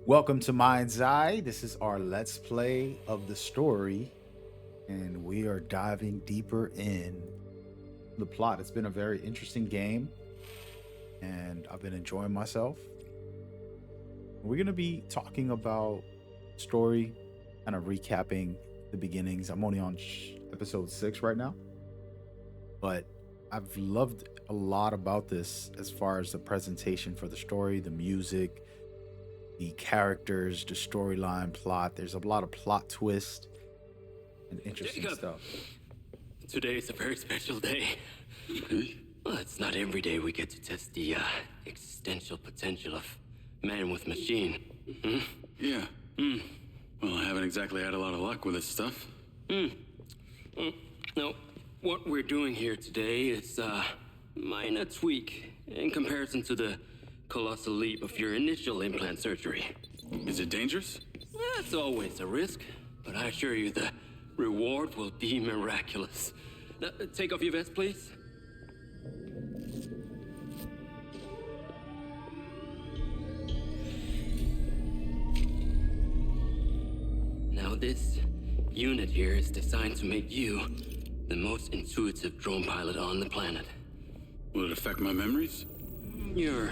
Welcome to MindsEye. This is our Let's Play of the story, and we are diving deeper in the plot. It's been a very interesting game, and I've been enjoying myself. We're going to be talking about story, kind of recapping the beginnings. I'm only on episode 6 right now, but I've loved a lot about this as far as the presentation for the story, the music, the characters, the storyline, plot. There's a lot of plot twist and interesting stuff. Today is a very special day. Well, it's not every day we get to test the existential potential of man with machine. Yeah. Well, I haven't exactly had a lot of luck with this stuff. Now, what we're doing here today is minor tweak in comparison to the colossal leap of your initial implant surgery. Is it dangerous? That's always a risk, but I assure you the reward will be miraculous. Now, take off your vest, please. Now, this unit here is designed to make you the most intuitive drone pilot on the planet. Will it affect my memories? Your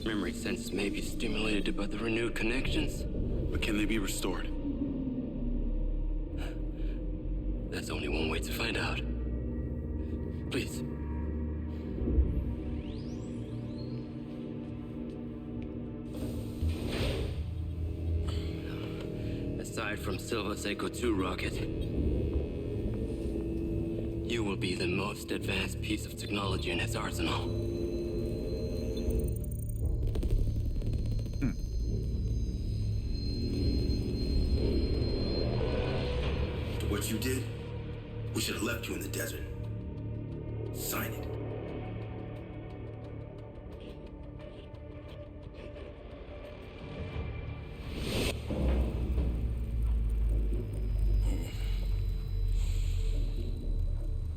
memory sense may be stimulated by the renewed connections. But can they be restored? That's only one way to find out. Please. Aside from Silva's Echo 2 rocket, you will be the most advanced piece of technology in his arsenal. What you did, we should have left you in the desert. Sign it.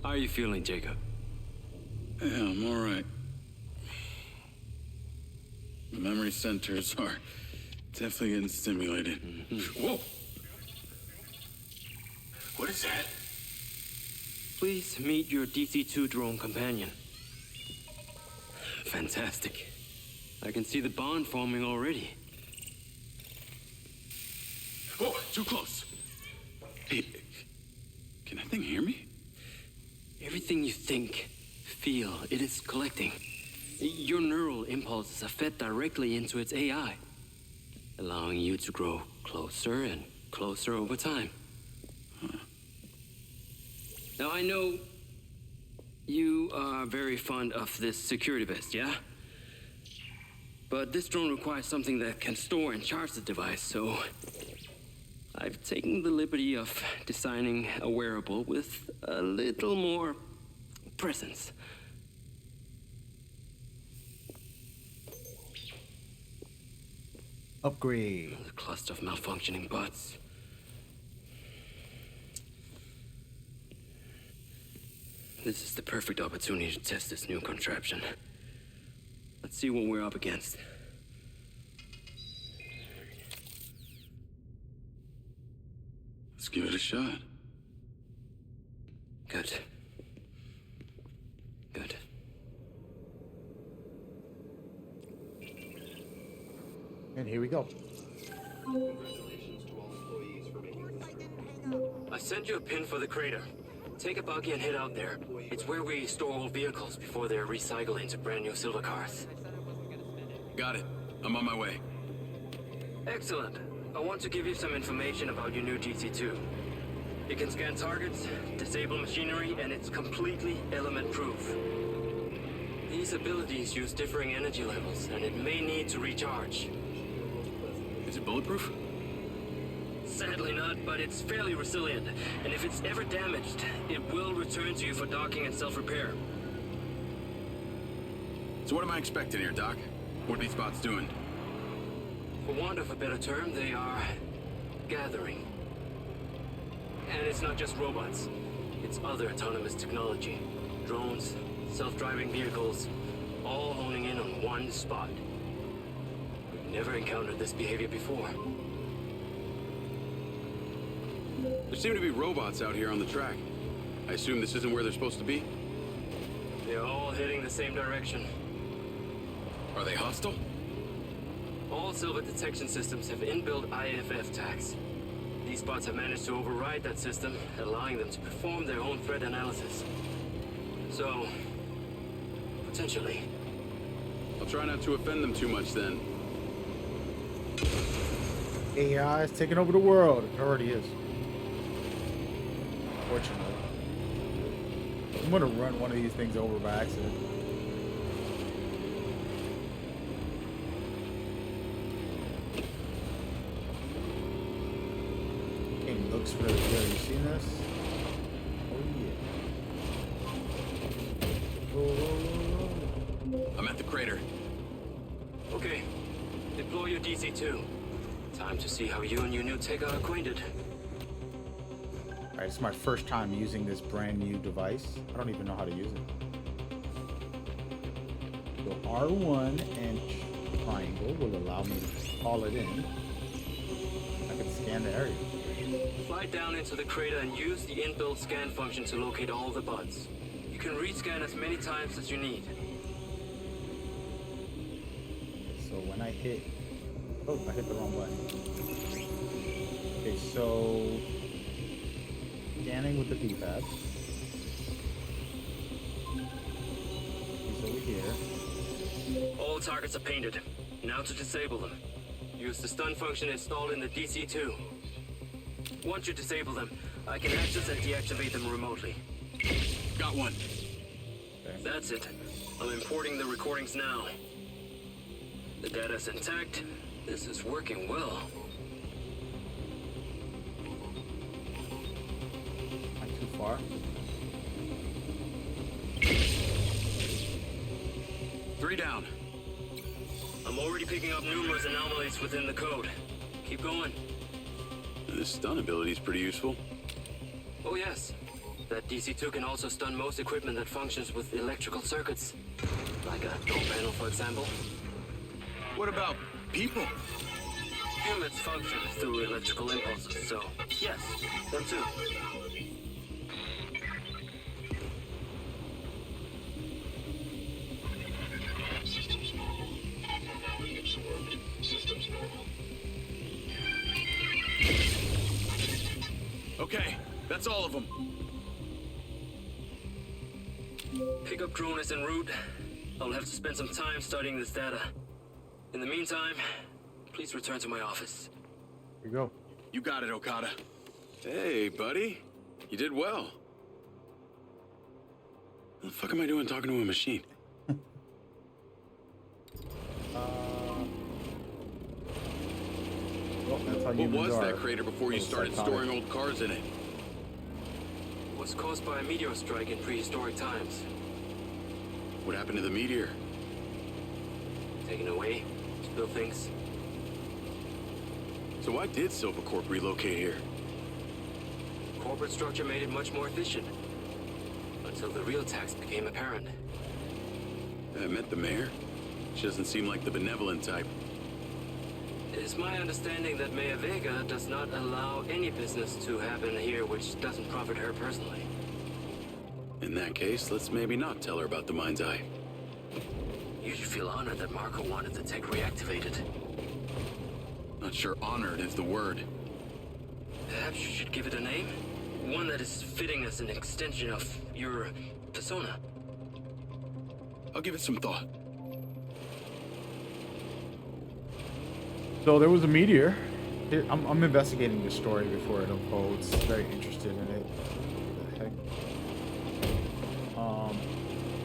How are you feeling, Jacob? Yeah, I'm all right. The memory centers are definitely getting stimulated. Whoa! What is that? Please meet your DC-2 drone companion. Fantastic. I can see the bond forming already. Whoa, too close. Hey, can that thing hear me? Everything you think, feel, it is collecting. Your neural impulses are fed directly into its AI, allowing you to grow closer and closer over time. Now, I know you are very fond of this security vest, yeah? But this drone requires something that can store and charge the device, so I've taken the liberty of designing a wearable with a little more presence. Upgrade. The cluster of malfunctioning bots. This is the perfect opportunity to test this new contraption. Let's see what we're up against. Let's give it a shot. Good. Good. And here we go. I sent you a pin for the crater. Take a buggy and head out there. It's where we store old vehicles before they're recycled into brand new silver cars. Got it. I'm on my way. Excellent. I want to give you some information about your new DC-2. It can scan targets, disable machinery, and it's completely element-proof. These abilities use differing energy levels, and it may need to recharge. Is it bulletproof? Sadly not, but it's fairly resilient, and if it's ever damaged, it will return to you for docking and self-repair. So what am I expecting here, Doc? What are these bots doing? For want of a better term, they are gathering. And it's not just robots. It's other autonomous technology. Drones, self-driving vehicles, all honing in on one spot. Never encountered this behavior before. There seem to be robots out here on the track. I assume this isn't where they're supposed to be? They're all heading the same direction. Are they hostile? All silver detection systems have inbuilt IFF tags. These bots have managed to override that system, allowing them to perform their own threat analysis. So, potentially. I'll try not to offend them too much then. AI is taking over the world. It already is. Fortunately. I'm gonna run one of these things over by accident. Game looks really good. You seen this? Oh yeah. Oh. I'm at the crater. Okay, deploy your DC-2. Time to see how you and your new tech are acquainted. Alright, it's my first time using this brand new device. I don't even know how to use it. So R1 and triangle will allow me to call it in. I can scan the area. Fly down into the crater and use the inbuilt scan function to locate all the buds. You can rescan as many times as you need. So when I hit... Oh, I hit the wrong button. Okay, so... Scanning with the D-pad. He's over here. All targets are painted. Now to disable them. Use the stun function installed in the DC-2. Once you disable them, I can access and deactivate them remotely. Got one. Okay. That's it. I'm importing the recordings now. The data's intact. This is working well. Not too far. 3 down. I'm already picking up numerous anomalies within the code. Keep going. This stun ability is pretty useful. Oh yes. That DC-2 can also stun most equipment that functions with electrical circuits. Like a door panel, for example. What about people? Humans function through electrical impulses, so yes, them too. Okay, that's all of them. Pickup drone is en route. I'll have to spend some time studying this data. In the meantime, please return to my office. Here you go. You got it, Okada. Hey, buddy. You did well. What the fuck am I doing talking to a machine? Well, that's how What humans was are. that crater before you Little started psychotic. storing old cars in it? It was caused by a meteor strike in prehistoric times. What happened to the meteor? Taken away, spill things. So why did Silvercorp relocate here? Corporate structure made it much more efficient. Until the real tax became apparent. I met the mayor. She doesn't seem like the benevolent type. It is my understanding that Mayor Vega does not allow any business to happen here which doesn't profit her personally. In that case, let's maybe not tell her about the MindsEye. You should feel honored that Marco wanted the tech reactivated. Not sure honored is the word. Perhaps you should give it a name? One that is fitting as an extension of your persona. I'll give it some thought. So there was a meteor. Here, I'm investigating this story before it unfolds. Very interested in it. What the heck?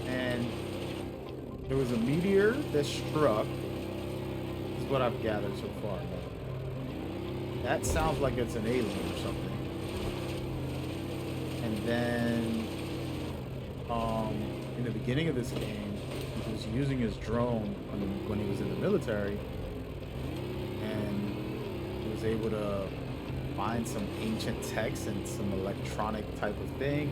And there was a meteor that struck. This is what I've gathered so far. That sounds like it's an alien or something. And then, in the beginning of this game, he was using his drone when he was in the military. He was able to find some ancient text and some electronic type of thing.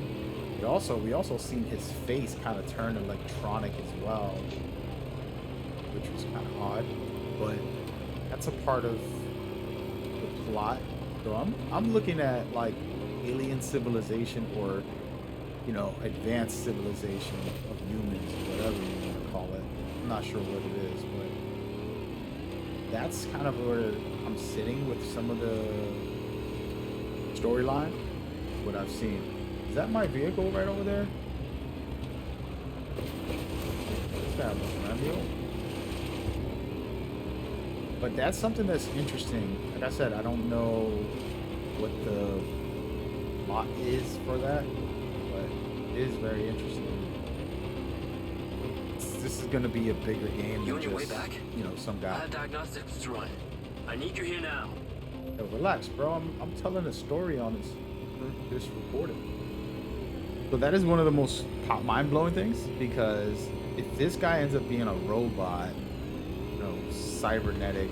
We also seen his face kind of turn electronic as well, which was kind of odd. But that's a part of the plot. So I'm looking at like alien civilization or advanced civilization of humans, whatever you want to call it. I'm not sure what it is, but that's kind of where I'm sitting with some of the storyline, what I've seen. Is that my vehicle right over there? What's that, Romeo? But that's something that's interesting. Like I said, I don't know what the plot is for that, but it is very interesting. This is going to be a bigger game You than on your way just, back? some I guy. have diagnostics to run. I need you here now. Yo, relax, bro. I'm telling a story on this recording. So that is one of the most mind-blowing things, because if this guy ends up being a robot, cybernetic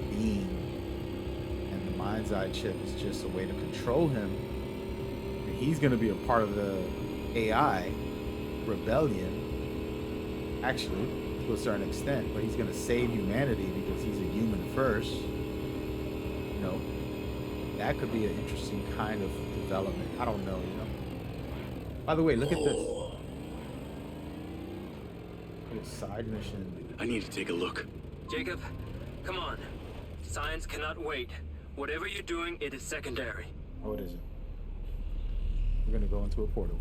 being, and the MindsEye chip is just a way to control him, and he's going to be a part of the AI rebellion, actually, to a certain extent, but he's going to save humanity because he's a human first. That could be an interesting kind of development. I don't know. By the way, look at this. A side mission. I need to take a look. Jacob, come on. Science cannot wait. Whatever you're doing, it is secondary. Oh, it isn't. We're gonna go into a portal.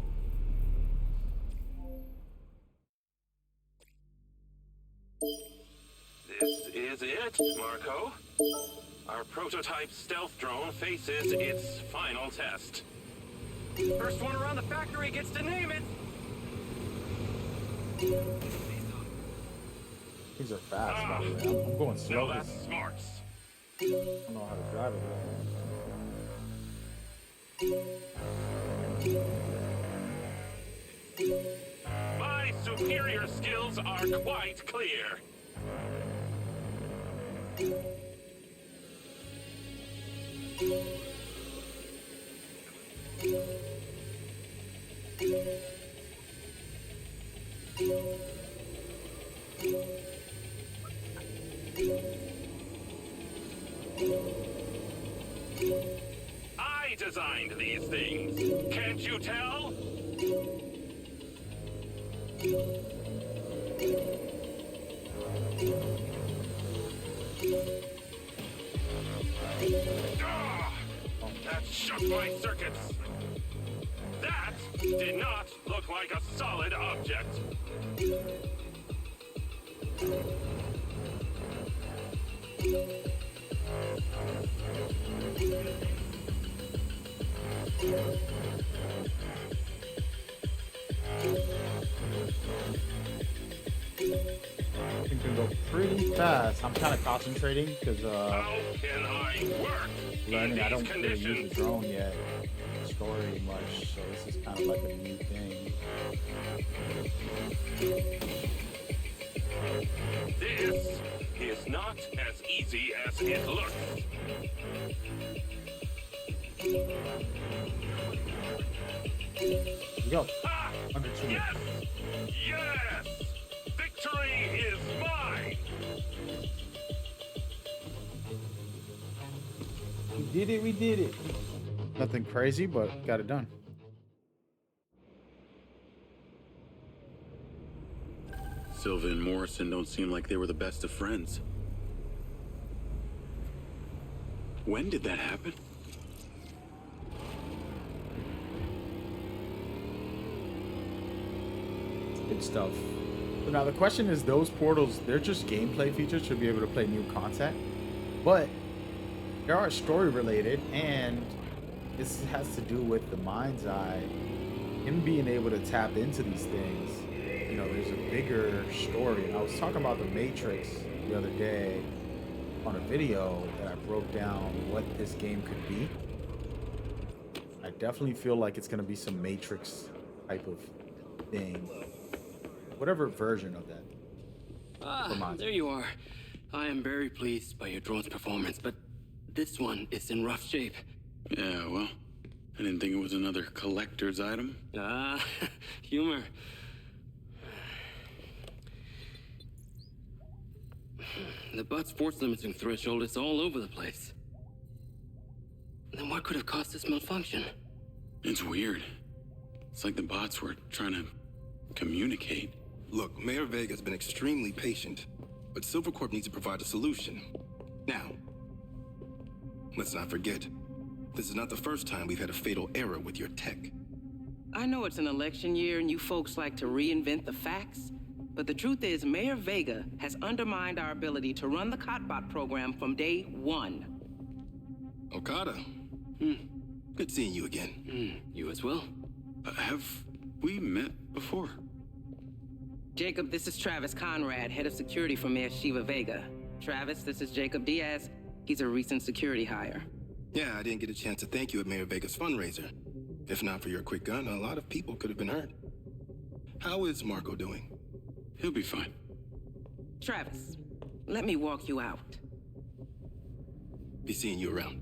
This is it, Marco. Our prototype stealth drone faces its final test. First one around the factory gets to name it. These are fast, by the way. I'm going slow. No, that's smarts. I don't know how to drive it. My superior skills are quite clear. I designed these things. Can't you tell? That shook my circuits. That did not look like a solid object. It can go pretty fast. I'm kind of concentrating because How can I work learning. I in don't these really use conditions? the drone yet, story much, so this is kind of like a new thing. This is not as easy as it looks. Here we go. Ah, Under 2 minutes. yes! Yes! Victory is mine! We did it. Nothing crazy, but got it done. Silva and Morrison don't seem like they were the best of friends. When did that happen? Good stuff. So now the question is, those portals, they're just gameplay features to be able to play new content, but they are story related, and this has to do with the MindsEye, him being able to tap into these things. There's a bigger story. And I was talking about the Matrix the other day on a video that I broke down what this game could be. I definitely feel like it's going to be some Matrix type of thing. Whatever version of that. There you are. I am very pleased by your drone's performance, but this one is in rough shape. Yeah, well, I didn't think it was another collector's item. Humor. The bot's force limiting threshold is all over the place. Then what could have caused this malfunction? It's weird. It's like the bots were trying to communicate. Look, Mayor Vega's been extremely patient, but Silvercorp needs to provide a solution. Now, let's not forget, this is not the first time we've had a fatal error with your tech. I know it's an election year and you folks like to reinvent the facts, but the truth is Mayor Vega has undermined our ability to run the Cotbot program from day one. Okada. Good seeing you again. You as well. Have we met before? Jacob, this is Travis Conrad, head of security for Mayor Shiva Vega. Travis, this is Jacob Diaz. He's a recent security hire. Yeah, I didn't get a chance to thank you at Mayor Vega's fundraiser. If not for your quick gun, a lot of people could have been hurt. How is Marco doing? He'll be fine. Travis, let me walk you out. Be seeing you around.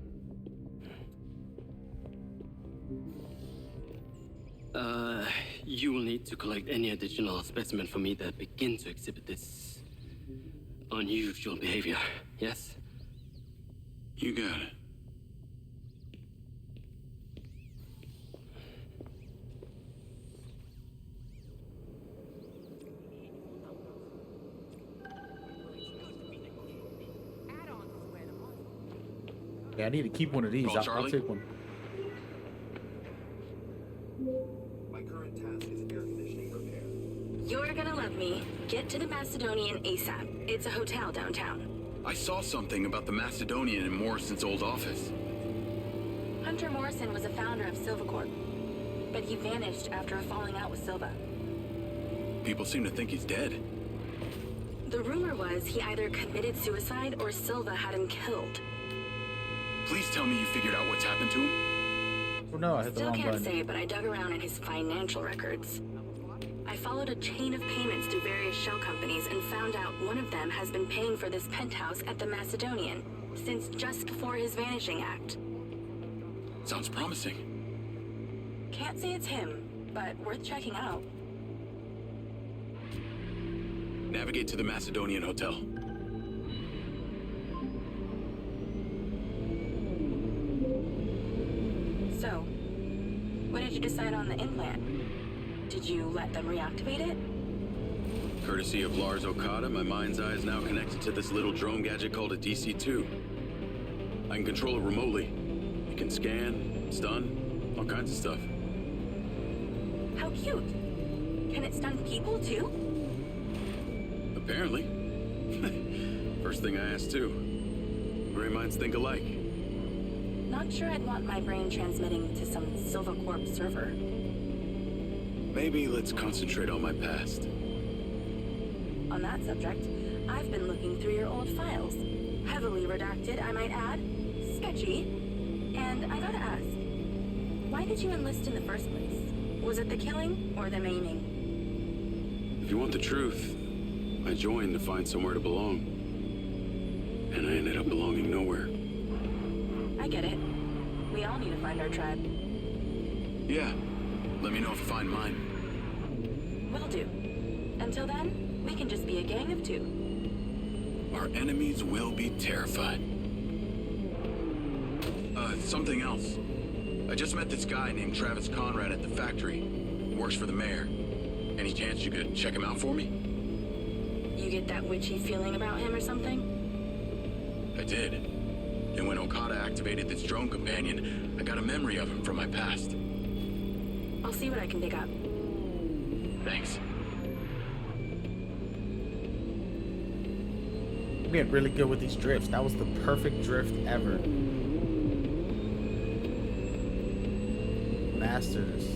You will need to collect any additional specimen for me that begin to exhibit this unusual behavior, yes? You got it. Yeah, I need to keep one of these. Call I'll Charlie. take one. My current task is air conditioning repair. You're gonna love me. Get to the Macedonian ASAP. It's a hotel downtown. I saw something about the Macedonian in Morrison's old office. Hunter Morrison was a founder of Silvercorp, but he vanished after a falling out with Silva. People seem to think he's dead. The rumor was he either committed suicide or Silva had him killed. Please tell me you figured out what's happened to him. Oh no, I hit the Still wrong can't button. say, but I dug around in his financial records. I followed a chain of payments to various shell companies and found out one of them has been paying for this penthouse at the Macedonian since just before his vanishing act. Sounds promising. Can't say it's him, but worth checking out. Navigate to the Macedonian Hotel. So, what did you decide on the implant? Did you let them reactivate it? Courtesy of Lars Okada, my mind's eye is now connected to this little drone gadget called a DC-2. I can control it remotely. It can scan, stun, all kinds of stuff. How cute. Can it stun people too? Apparently. First thing I asked too. Brain minds think alike. Not sure I'd want my brain transmitting to some Silvercorp server. Maybe let's concentrate on my past. On that subject, I've been looking through your old files. Heavily redacted, I might add. Sketchy. And I gotta ask, why did you enlist in the first place? Was it the killing or the maiming? If you want the truth, I joined to find somewhere to belong. And I ended up belonging nowhere. I get it. We all need to find our tribe. Yeah. Let me know if you find mine. Will do. Until then, we can just be a gang of two. Our enemies will be terrified. Something else. I just met this guy named Travis Conrad at the factory. He works for the mayor. Any chance you could check him out for me? You get that witchy feeling about him or something? I did. And when Okada activated this drone companion, I got a memory of him from my past. I'll see what I can dig up. Thanks. I'm getting really good with these drifts. That was the perfect drift ever. Masters.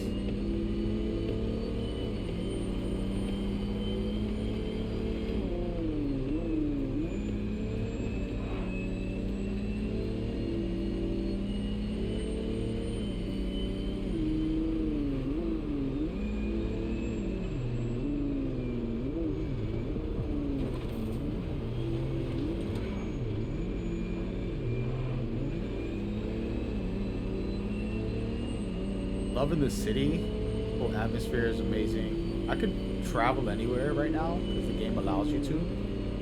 Loving the city. The whole atmosphere is amazing. I could travel anywhere right now because the game allows you to.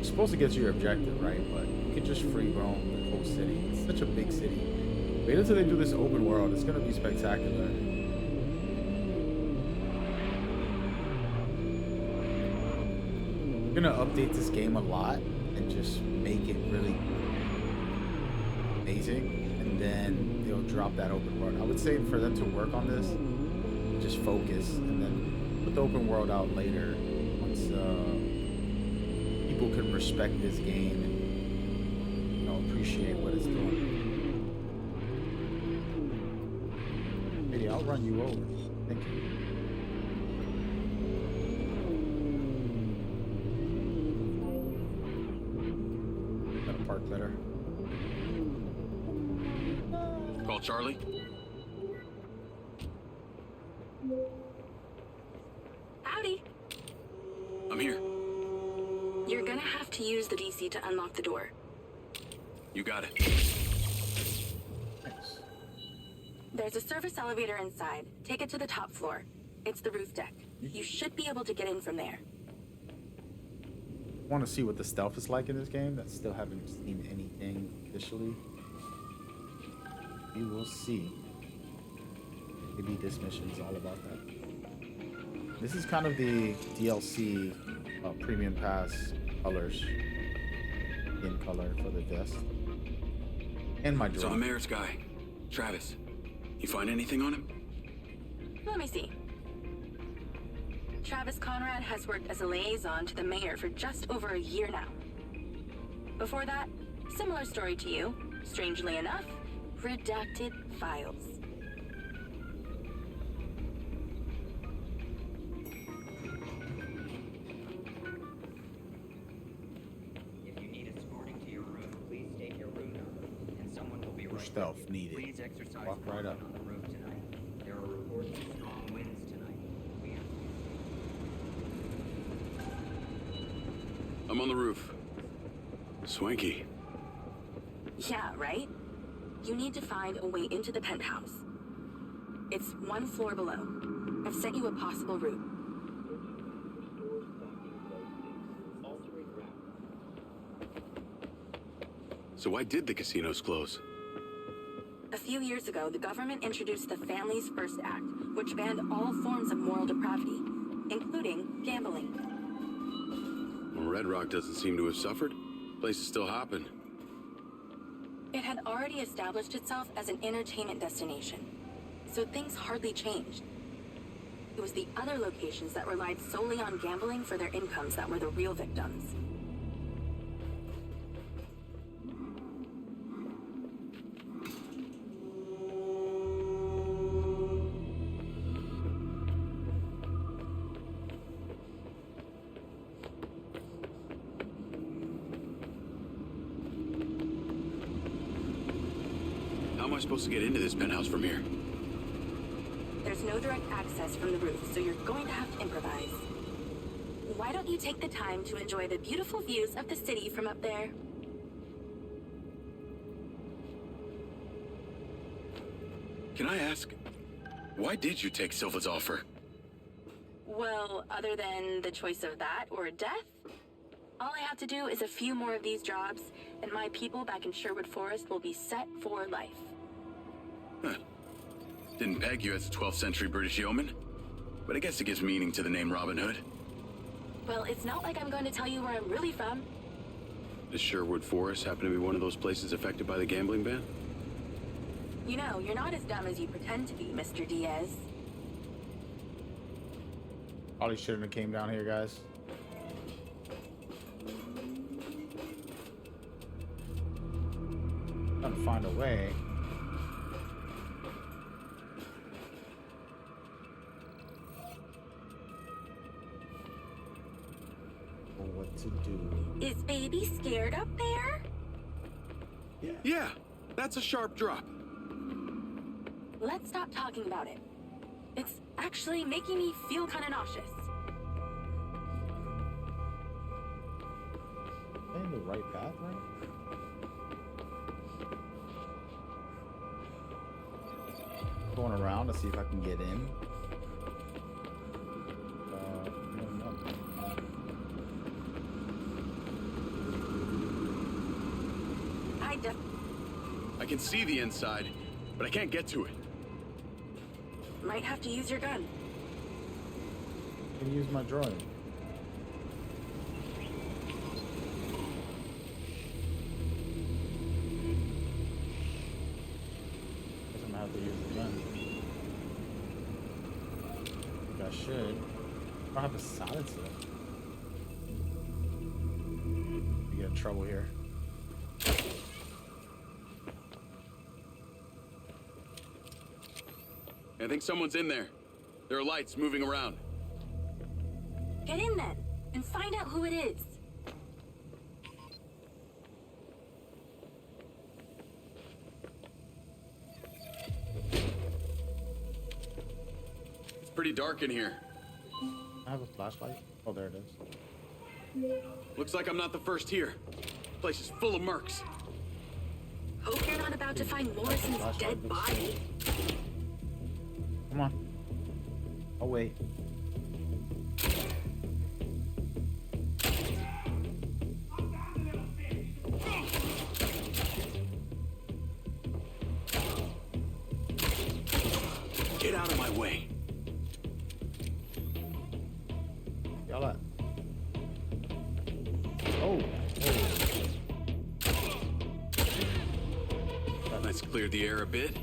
supposed to get to your objective, right? But you can just free roam the whole city. It's such a big city. Wait until they do this open world. It's gonna be spectacular. I'm gonna update this game a lot and just make it really amazing, and then they'll drop that open world. I would say for them to work on this, just focus, and then put the open world out later once people can respect this game and, you know, appreciate what it's doing. Maybe I'll run you over. Thank you. Gotta park better. Call Charlie. Howdy. I'm here. You're gonna have to use the DC to unlock the door. You got it. Thanks. There's a service elevator inside. Take it to the top floor. It's the roof deck. You should be able to get in from there. I want to see what the stealth is like in this game. I still haven't seen anything officially. We will see. Maybe this mission is all about that. This is kind of the DLC premium pass colors. In color for the vest. And my drone. So the mayor's guy, Travis. You find anything on him? Let me see. Travis Conrad has worked as a liaison to the mayor for just over a year now. Before that, similar story to you. Strangely enough, redacted files. If you need escorting to your room, please state your room number, and someone will be right with Stealth you. needed. Please exercise Walk right caution up. on the roof tonight. There are reports of strong winds tonight. We have I'm on the roof. Swanky. Yeah, right? You need to find a way into the penthouse. It's one floor below. I've sent you a possible route. So why did the casinos close? A few years ago, the government introduced the Family's First Act, which banned all forms of moral depravity, including gambling. Well, Red Rock doesn't seem to have suffered. Place is still hopping. It had already established itself as an entertainment destination, so things hardly changed. It was the other locations that relied solely on gambling for their incomes that were the real victims. How am I supposed to get into this penthouse from here? There's no direct access from the roof, so you're going to have to improvise. Why don't you take the time to enjoy the beautiful views of the city from up there? Can I ask, why did you take Silva's offer? Well, other than the choice of that or death, all I have to do is a few more of these jobs, and my people back in Sherwood Forest will be set for life. Huh. Didn't peg you as a 12th century British yeoman, but I guess it gives meaning to the name Robin Hood. Well, it's not like I'm going to tell you where I'm really from. Does Sherwood Forest happen to be one of those places affected by the gambling ban? You know, you're not as dumb as you pretend to be, Mr. Diaz. Probably shouldn't have came down here, guys. Gotta find a way. Or what to do. Is baby scared up there? Yeah, that's a sharp drop. Let's stop talking about it. It's actually making me feel kind of nauseous. Am I in the right path, right? Going around to see if I can get in. No. I can see the inside, but I can't get to it. Might have to use your gun. I can use my droid. Guess I'm gonna have to use the gun. I think I should. I don't have a silencer. We get in trouble here. I think someone's in there. There are lights moving around. Get in then, and find out who it is. It's pretty dark in here. I have a flashlight. Oh, there it is. Looks like I'm not the first here. Place is full of mercs. Hope you're not about to find Morrison's dead body. Come on. I'll wait. Get out of my way. Y'all at? Oh. Let's clear the air a bit.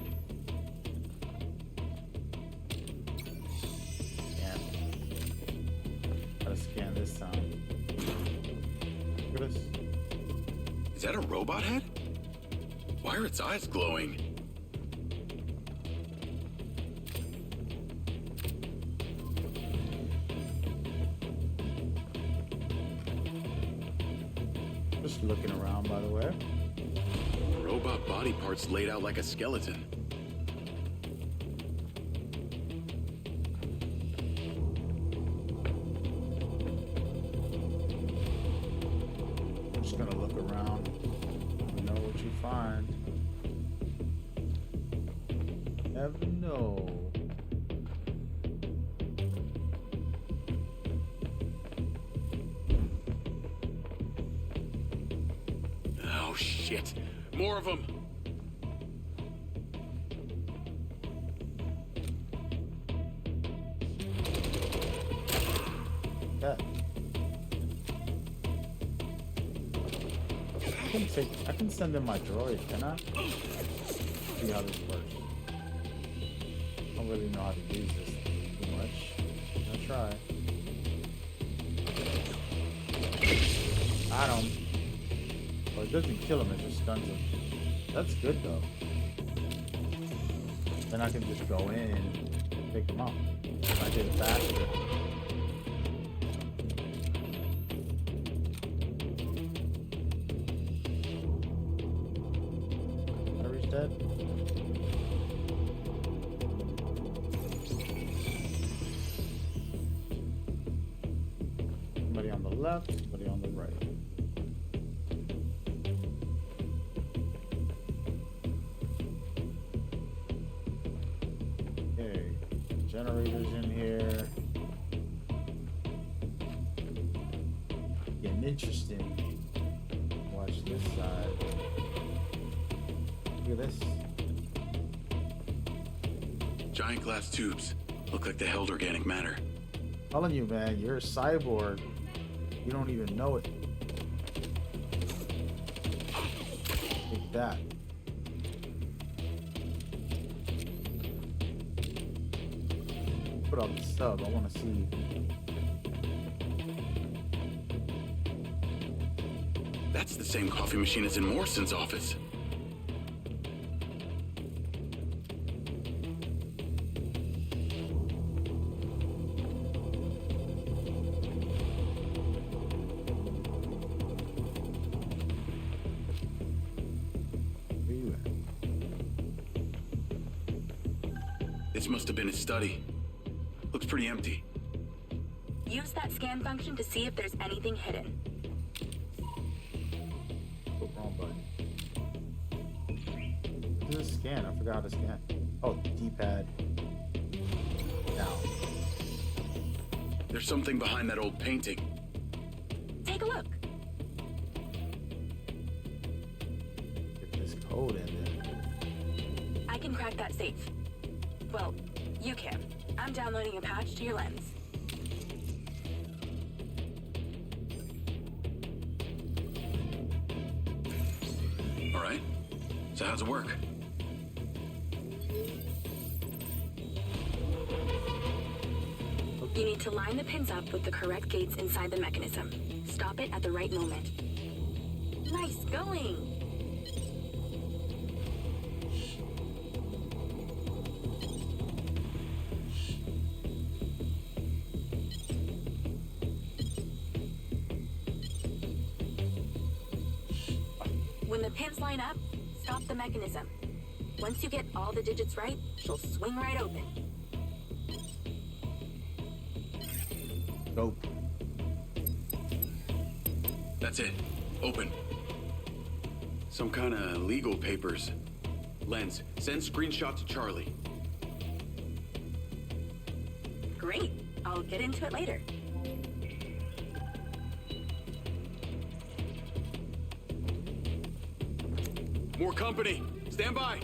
Scan this time. Look at this. Is that a robot head? Why are its eyes glowing? Just looking around, by the way. Robot body parts laid out like a skeleton. Just gonna look around. You know what you find. Never know. Oh shit! More of them! Yeah. I can send in my droid, can I? See how this works. I don't really know how to use this too much. I'll try. Got him. Well, it doesn't kill him, it just stuns him. That's good though. Then I can just go in and pick him up. I did it faster. Dead. Somebody on the left, somebody on the right. Okay, generators in here. Getting interesting. Watch this side. Look at this. Giant glass tubes. Look like they held organic matter. I'm telling you, man, you're a cyborg. You don't even know it. Take that. Put up the sub. I want to see. That's the same coffee machine as in Morrison's office. This must have been his study. Looks pretty empty. Use that scan function to see if there's anything hidden. Oh, wrong button. This is a scan. I forgot how to scan. Oh, D-pad. Now. There's something behind that old painting. Take a look. Get this code in there. I can crack that safe. Well, you can. I'm downloading a patch to your lens. All right. So how's it work? You need to line the pins up with the correct gates inside the mechanism. Stop it at the right moment. Nice going! When the pins line up, stop the mechanism. Once you get all the digits right, she'll swing right open. Dope. That's it. Open. Some kind of legal papers. Lens, send screenshot to Charlie. Great. I'll get into it later. More company. Stand by.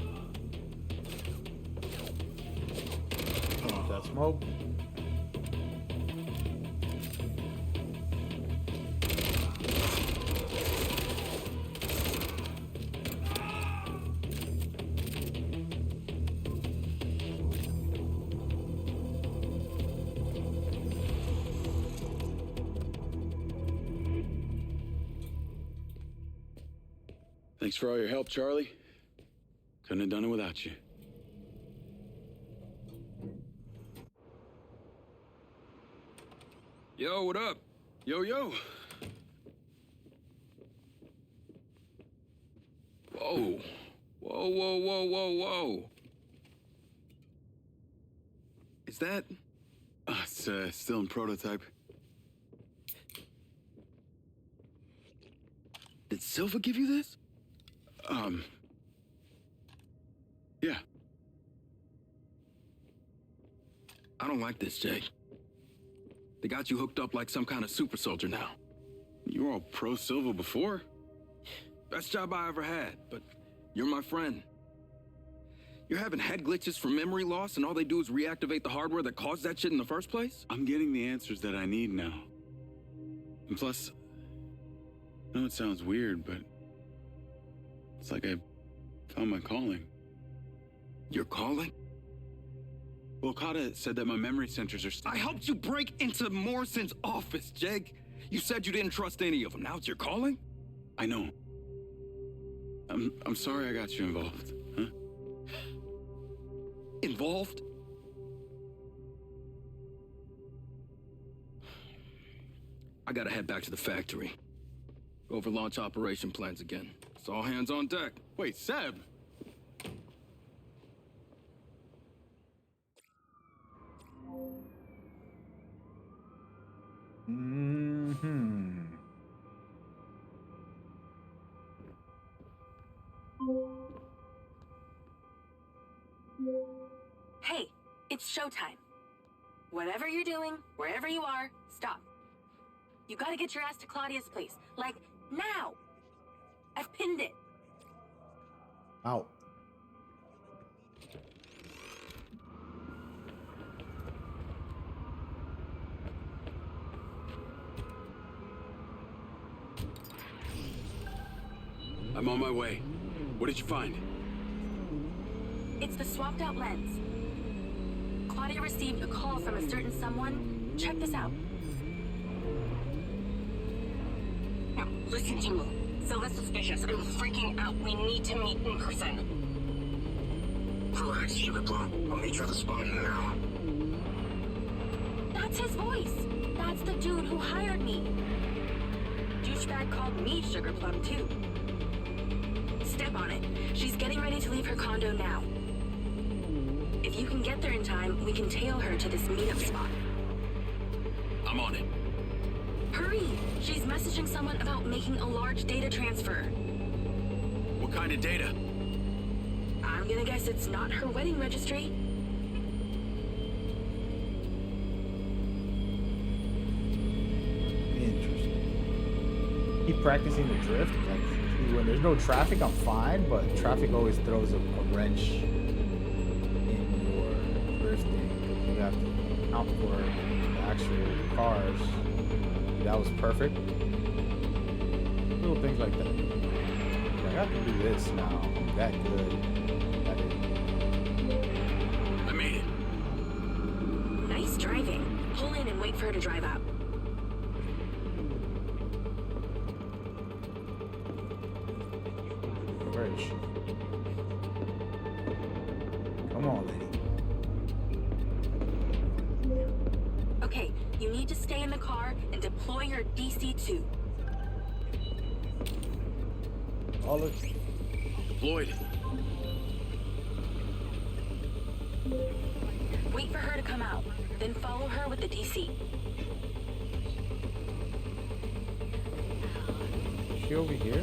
Come on, that smoke. Thanks for all your help, Charlie. Couldn't have done it without you. Yo, what up? Yo, yo. Whoa. Whoa, whoa, whoa, whoa, whoa. Is that... it's still in prototype. Did Silva give you this? Yeah. I don't like this, Jake. They got you hooked up like some kind of super soldier now. You were all pro-Silva before? Best job I ever had, but you're my friend. You're having head glitches from memory loss, and all they do is reactivate the hardware that caused that shit in the first place? I'm getting the answers that I need now. And plus, I know it sounds weird, but it's like I found my calling. Your calling? Well, Okada said that my memory sensors are still... I helped you break into Morrison's office, Jake. You said you didn't trust any of them. Now it's your calling? I know. I'm sorry I got you involved, huh? Involved? I gotta head back to the factory. Go over launch operation plans again. It's all hands on deck. Wait, Seb! Mm-hmm. Hey, it's showtime. Whatever you're doing, wherever you are, stop. You gotta get your ass to Claudia's place. Like, now! I've pinned it. Out. I'm on my way. What did you find? It's the swapped out lens. Claudia received a call from a certain someone. Check this out. Now, listen to me. Silva's suspicious. I'm freaking out. We need to meet in person. Relax, Sugar Plum. I'll meet you at the spot now. That's his voice. That's the dude who hired me. Douchebag called me Sugar Plum, too. Step on it. She's getting ready to leave her condo now. If you can get there in time, we can tail her to this meetup spot. I'm on it. Hurry! She's messaging someone about making a large data transfer. What kind of data? I'm gonna guess it's not her wedding registry. Interesting. Keep practicing the drift. Like, when there's no traffic, I'm fine, but traffic always throws a wrench in your drifting because you have to account for the actual cars. That was perfect. Little things like that. I got to do this now. I'm that good at it. I made it. Nice driving. Pull in and wait for her to drive out. Where is she? Come on, lady. Okay, you need to stay in the car and deploy your DC-2. All of Deployed. Wait for her to come out, then follow her with the DC. Is she over here? I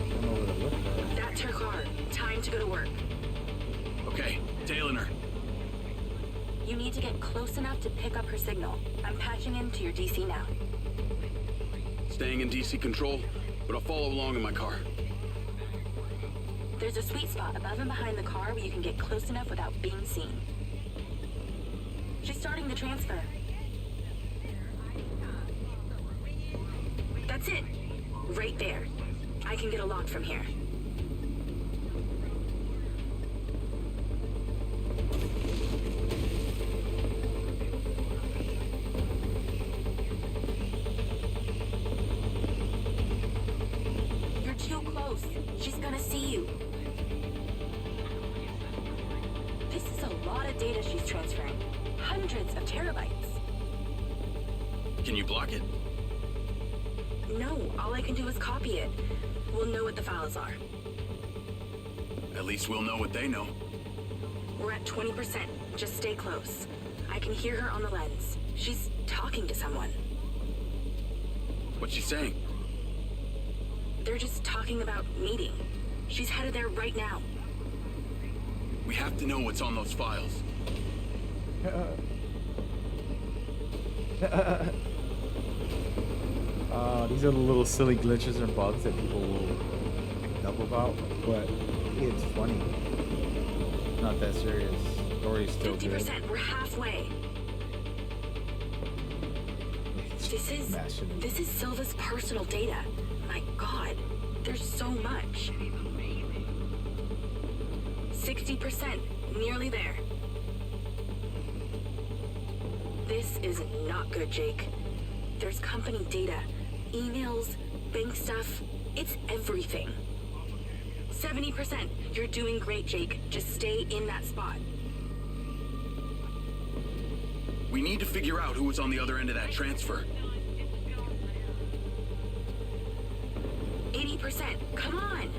don't know where to look for her. That's her car. Time to go to work. Okay, tailing her. You need to get close enough to pick up her signal. I'm patching into your DC now. Staying in DC control, but I'll follow along in my car. There's a sweet spot above and behind the car where you can get close enough without being seen. She's starting the transfer. That's it. Right there. I can get a lock from here. You're too close. She's gonna see you. This is a lot of data she's transferring. Hundreds of terabytes. Can you block it? No, all I can do is copy it. We'll know what the files are. At least we'll know what they know. We're at 20%. Just stay close. I can hear her on the lens. She's talking to someone. What's she saying? They're just talking about meeting. She's headed there right now. We have to know what's on those files. These are the little silly glitches and bugs that people will up about, but it's funny. Not that serious. Story's still good. 50%. We're halfway. This is Silva's personal data. My God, there's so much. 60%. Nearly there. This is not good, Jake. There's company data, emails, bank stuff. It's everything. 70%. You're doing great, Jake. Just stay in that spot. We need to figure out who was on the other end of that transfer. 80%. Come on.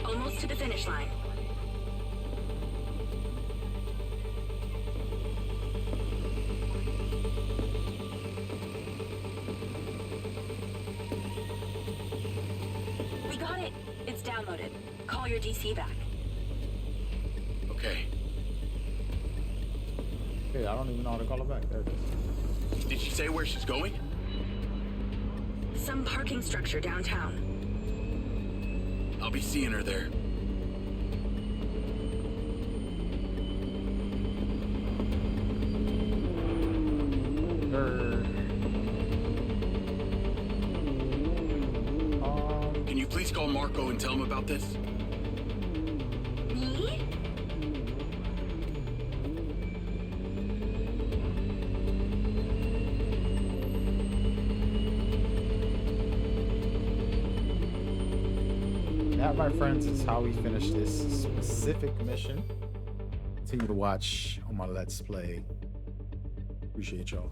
Almost to the finish line. We got it. It's downloaded. Call your DC back. Okay. Hey, I don't even know how to call her back. There it is. Did she say where she's going? Some parking structure downtown. I'll be seeing her there. Can you please call Marco and tell him about this? Me? That, my friends, is how we finish this specific mission. Continue to watch on my Let's Play. Appreciate y'all.